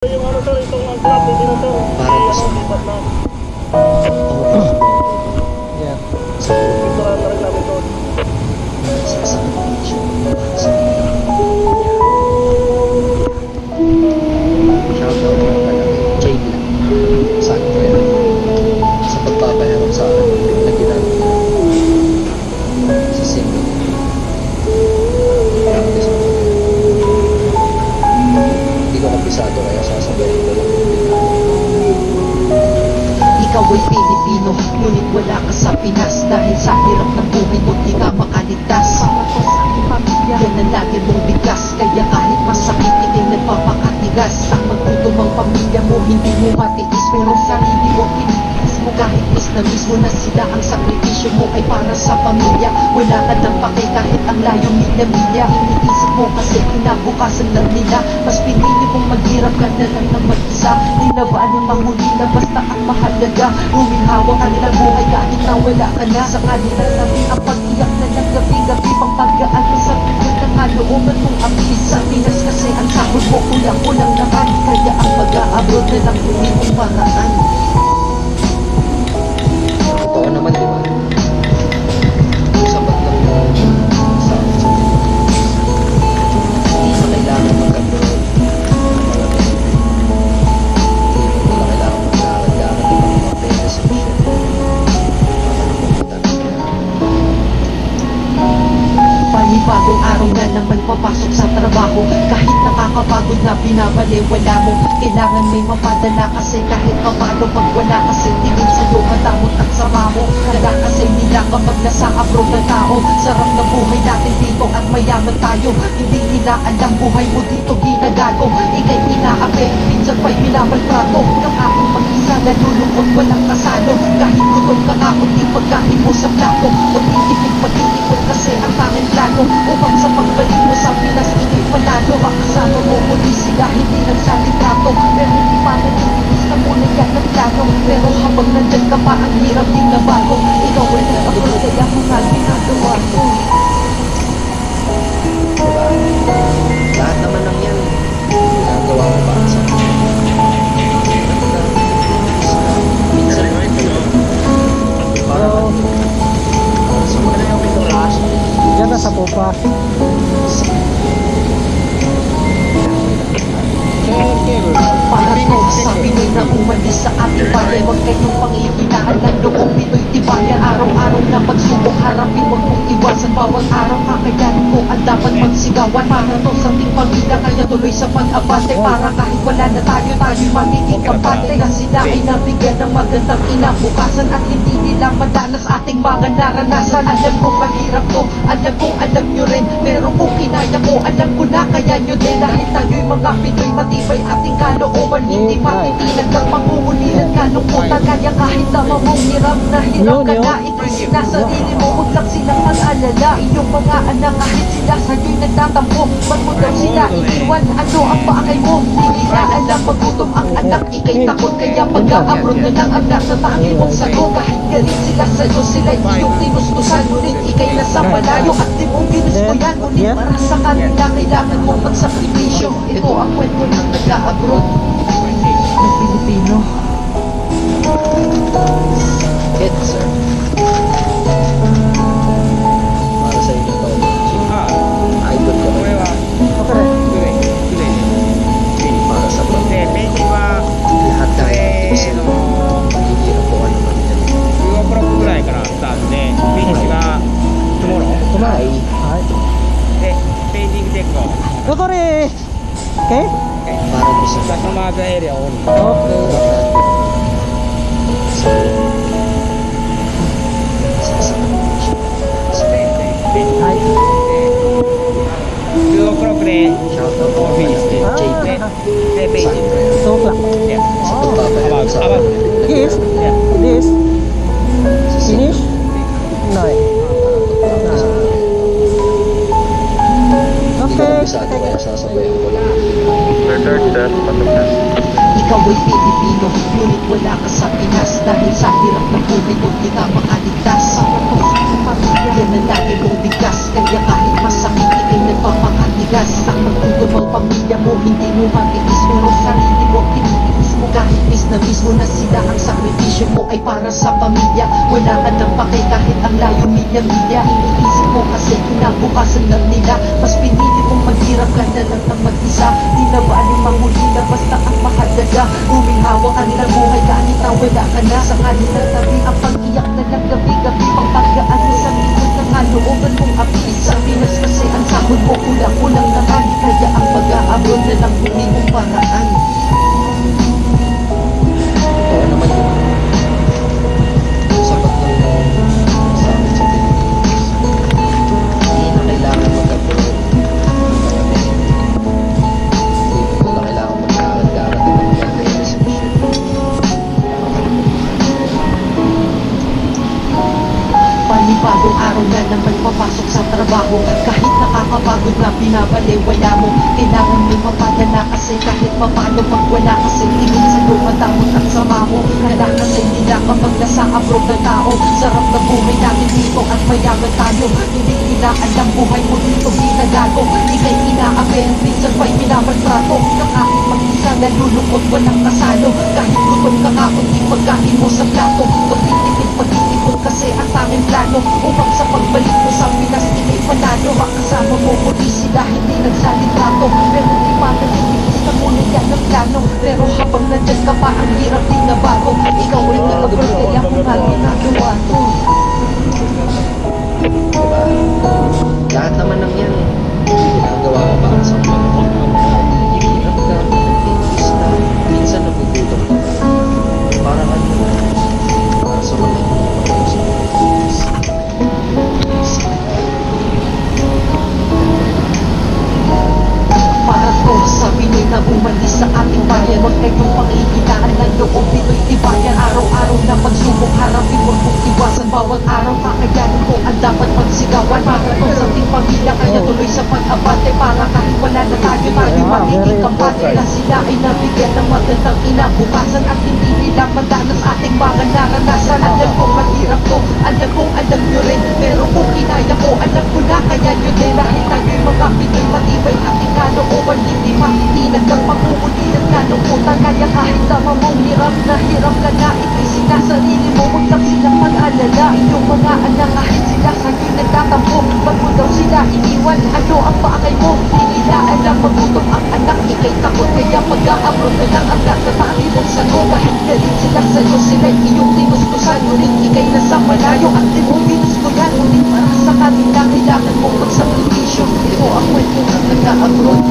Yung ano sir, itong club dito sir. Para sa lipat na. yeah. Picturean na rin namin doon. Sa beach. Shoutout nga pala kay Jade lang. Sakto yan. Sa pagpapaharap sa akin na ginagawa ko. Sa single. Hindi ko kapisado kaya sasabayin ko lang. Ikaw ay Pilipino, ngunit wala ka sa Pinas. Dahil sa hirap ng buhay mo, di ka makaligtas. Para to sa aking pamilya, yan ang lagi mong bigas. Kaya kahit masakit, ikay nagpapakatigas. Ang magtutom ang pamilya mo, hindi mo matiis. Pero sarili mo, tinitiis mo. Kahit na mismo na sila, ang sakripisyo mo ay para sa pamilya. Wala ka nang pake kahit ang layong milya-milya. Iniisip mo kasi kinabukasan lang nila. Mas pinili mong maghirap ka na lang ng mag-isa. Di na ba ang mahuli na basta ang mahalaga. Huminhawa ka nilang buhay kahit na wala ka na. Sa kanila sabi ang pag-iyak na ng gabi-gabi. Pang pagkaan mo sa pinig ng kalooban mong amis. Sa Pinas kasi ang sahod mo kulang-kulang naman. Kaya ang pag-aabot na lang hindi mong paraan. Totoo naman, di ba? Sabat lang mo sa akin sa hindi mo kailangan mag-abroad. Hindi mo kailangan mag-lakad-lakad ng mga pera sa mission. Panibagong araw na naman papasok sa trabaho. Kahit nakakapagod na binabaliwala mo, kailangan may mapadala kasi kahit papalo pag wala kasi tingin sa'yo matamot at sama mo. Kaya kasi nila kapag nasa abroad na tao, sarap na buhay natin dito at mayaman tayo. Hindi nila alam buhay mo dito ginagago. Ika'y inaapi, minsan pa'y minamaltrato. Ng aking mag-isa nalulungkot walang kasalo. Kahit gutom ka nga kundi pagkain mo sa plato. Pag-iipit kasi ang tanging plano upang sa pagbalik mo sa Pinas hindi panalo. Ang kasama mo muli sila hindi nagsalitrato. Pero hindi pa nagtitigis na muna yan ang plano. Pero habang nandyan ka pa ang hirap din na bago. Ikaw ay nag-abroad kaya mga ginagawa mo. Diba? Lahat naman ng yan ginagawa ko para sa akin. Minsan parang sa mga yung pituras Diyan na sa pupa. Para to sa Pinoy na umalis sa ating bayan. Huwag kayong panghihinaan ng loob Pinoy tibayan. Araw-araw na pagsubok harapin, huwag mong iwasan. Bawat araw kakayanin ko ang dapat magsigawan. Para to sa ating pamilya kaya tuloy sa pag-abante. Para kahit wala na tayo, tayo magiging kampante. Na sila ay nabigyan ng magandang kinabukasan at hindi nila madanas ating mga naranasan. Alam ko mahirap to, alam ko alam nyo rin. Pero kung kinaya ko, alam ko na kaya nyo din. Dahil tayo'y mga Pinoy matibay ating kalooban. Hindi matitilag ng pangungulilan kalungkutan. Kaya kahit naman mong hirap na hirap ka na, ito'y sinasarili mo, huwag lang silang mag-alala. Iyong mga anak kahit sila sa'yo'y nagtatampo, ba't mo daw sila iniwan? Ano ang pakay mo? Hindi nila alam magutom ang anak, ikay takot. Kaya pag-aabroad na lang ang nasa tangi mong sagot. Kahit galit sila sa'yo, sila'y iyong tinustusan. Ngunit ikay nasa malayo at di mong ginusto yan. Ngunit para sa kanila kailangan mong magsakripisyo. Ito ang kwento ng nag-aabroad ng Pilipino. hit, sir. Para sa inyo to. Idol ko kayo. Para sa to. Lahat tayo magigirap po ano man yan. Tomorrow. Kokore! Okay? Para mo sa Okay. shoutout po pala kay JP. 2 o'clock. Sa pagpapayaw sa akin. Yes. This. Finish? No. Okay. Sa atin kaya sasabayan ko lang. Ikaw ay Pilipino, ngunit wala ka sa Pinas. Dahil sa hirap ng buhay mo, di ka makaligtas. Para to sa ating pamilya, yan ang lagi mong bigas. Kaya kahit masakit, ikay nagpapakatigas. matigas ang magtutumang pamilya mo. Hindi mo matiis pero sarili mo tinitiis mo. Kahit na mismo na sila ang sakripisyo mo ay para sa pamilya. Wala ka nang pakay kahit ang layo milya-milya. Iniisip mo kasi kinabukasan lang nila. Mas pinili mong maghirap ka na lang ng mag-isa. Di na ba aling mahuli na basta ang mahalaga. Humihawa ka nilang buhay kahit na wala ka na. Sa kanilang tabi ang pag-iyak na lang gabi-gabi. Pagpagaan mo sa likod ng kalooban mong api. Sa Pinas kasi ang sahod mo kulang-kulang naman. Kaya ang pag-aabot na lang huli mong paraan. Oo naman yun. Sapat lang yung sa akin sa Pilipinas. Hindi na kailangan mag-abroad. Hindi mo na kailangan mag-aaral-aaral ng maganda yung desisyon. Panibagong araw na naman papasok sa trabaho. Kahit nakakapagod na binabaliwala mo. Kailangan may mapadala kasi kahit papano pag wala kasi tingin sa lumatamot at sama mo. Kala kasi nila kapag nasa abroad na tao. Sarap na buhay namin dito at mayaman tayo. Hindi nila alam buhay mo dito ginagago. Ika'y inaapen, minsan pa'y minamaltrato. Na kahit mag-isa nalulungkot walang kasalo. Kahit gutom ka nga kundi pagkain mo sa plato. Pagtitipid kasi ang tanging plano upang sa pagbalik mo sa Pinas ika'y panalo. Makasama mo muli sila hindi nagsalita to. Pero di pa nalilitis na muna yan ang plano. Pero habang nandyan ka pa ang hirap din na bago. Ikaw ay nag-abroad kaya kung nga ginagawa to. Diba? Lahat naman ng yan, ginagawa ko para sa mga hirap ka, nagtitis ka, minsan nagugutom ka. Para ano, para sa mga Para to sa Pinoy na umalis sa ating bayan. Huwag kayong pangikitaan ng loob Pinoy tibayan. Araw-araw na pagsubok harapin. Huwag mong iwasan bawat araw. Kakayanin mo ang dapat pagsigawan. Para to sa ating pamilya kaya tuloy sa pag-abante. Para kahit wala na tayo magiging kampante. Na sila ay nabigyan ng magandang kinabukasan. At hindi nila madanas ating mga naranasan. Alam kong mahirap to, alam kong alam nyo rin. Pero kung kinaya ko, alam ko na kaya nyo din. Dahil tayo'y mga Pinoy matibay ating kalooban. Hindi mahitinag ng pag-uulilan na lungkutan. Kaya kahit tama mong hirap na itisig na sarili mo. Huwag lang silang mag-alala. Inyong mga anak kahit sila sa'yo'y nagtatampo. Ba't mo daw sila iniwan? Ano ang pakay mo? Di nila alam magutom ang anak. Ika'y takot kaya mag-aabroad na lang ang latatabi mong sagot. Kahit galit sila sa'yo, sila'y iyong tinustusan. Ngunit ika'y nasa malayo at di mo pinustuyan. Ngunit para sa kanila kailangan mong magsakripisyo. Ito ang kwento ng nag-aabroad.